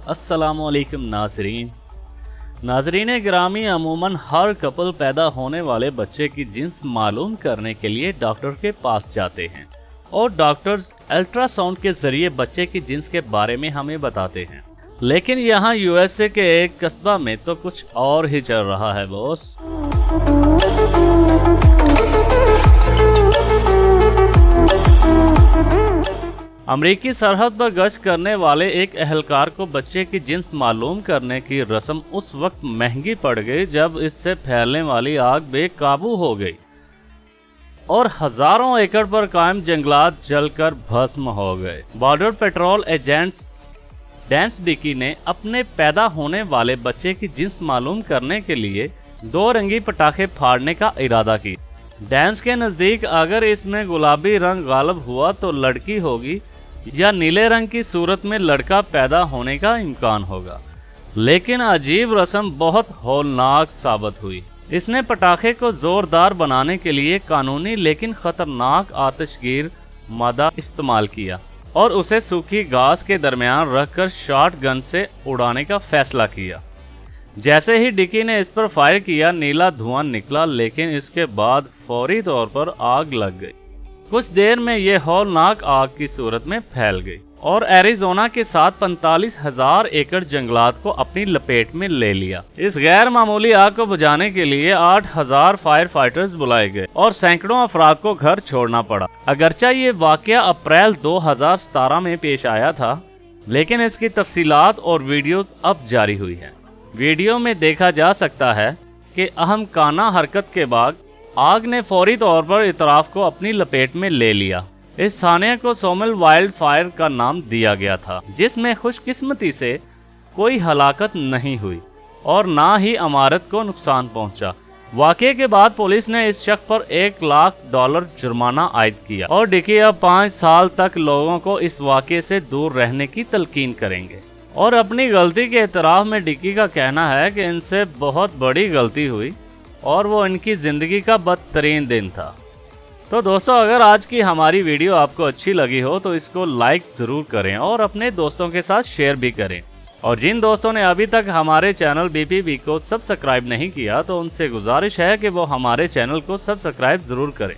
अस्सलामुअलैकुम नाज़रीन गिरामी, अमूमन हर कपल पैदा होने वाले बच्चे की जिन्स मालूम करने के लिए डॉक्टर के पास जाते हैं और डॉक्टर्स अल्ट्रासाउंड के जरिए बच्चे की जिन्स के बारे में हमें बताते हैं। लेकिन यहाँ यूएसए के एक कस्बा में तो कुछ और ही चल रहा है बॉस। अमरीकी सरहद पर गश्त करने वाले एक एहलकार को बच्चे की जिन्स मालूम करने की रस्म उस वक्त महंगी पड़ गई जब इससे फैलने वाली आग बेकाबू हो गई और हजारों एकड़ पर कायम जंगलात जलकर भस्म हो गए। बॉर्डर पेट्रोल एजेंट डैंस डिकी ने अपने पैदा होने वाले बच्चे की जिन्स मालूम करने के लिए 2 रंगी पटाखे फाड़ने का इरादा किया। डैंस के नजदीक अगर इसमें गुलाबी रंग गालिब हुआ तो लड़की होगी या नीले रंग की सूरत में लड़का पैदा होने का इम्कान होगा। लेकिन अजीब रस्म बहुत हौलनाक साबित हुई। इसने पटाखे को जोरदार बनाने के लिए कानूनी लेकिन खतरनाक आतिशगीर मादा इस्तेमाल किया और उसे सूखी घास के दरमियान रखकर शॉटगन से उड़ाने का फैसला किया। जैसे ही डिकी ने इस पर फायर किया, नीला धुआं निकला, लेकिन इसके बाद फौरी तौर पर आग लग गई। कुछ देर में यह हौलनाक आग की सूरत में फैल गई और एरिज़ोना के साथ 45,000 एकड़ जंगलात को अपनी लपेट में ले लिया। इस गैर मामूली आग को बुझाने के लिए 8,000 फायर फाइटर्स बुलाए गए और सैकड़ों अफराद को घर छोड़ना पड़ा। अगरचा ये वाकया अप्रैल 2017 में पेश आया था, लेकिन इसकी तफसीलात और वीडियोस अब जारी हुई है। वीडियो में देखा जा सकता है कि अहमकाना हरकत के बाद आग ने फौरी तौर पर इतराफ को अपनी लपेट में ले लिया। इस सानिया को सोमल वाइल्ड फायर का नाम दिया गया था, जिसमें खुशकिस्मती से कोई हलाकत नहीं हुई और ना ही इमारत को नुकसान पहुंचा। वाकये के बाद पुलिस ने इस शख्स पर $1,00,000 जुर्माना आयद किया और डिकी अब 5 साल तक लोगों को इस वाकये से दूर रहने की तलकीन करेंगे। और अपनी गलती के एतराफ़ में डिकी का कहना है कि इनसे बहुत बड़ी गलती हुई और वो इनकी ज़िंदगी का बदतरीन दिन था। तो दोस्तों, अगर आज की हमारी वीडियो आपको अच्छी लगी हो तो इसको लाइक ज़रूर करें और अपने दोस्तों के साथ शेयर भी करें। और जिन दोस्तों ने अभी तक हमारे चैनल BPB को सब्सक्राइब नहीं किया तो उनसे गुजारिश है कि वो हमारे चैनल को सब्सक्राइब ज़रूर करें।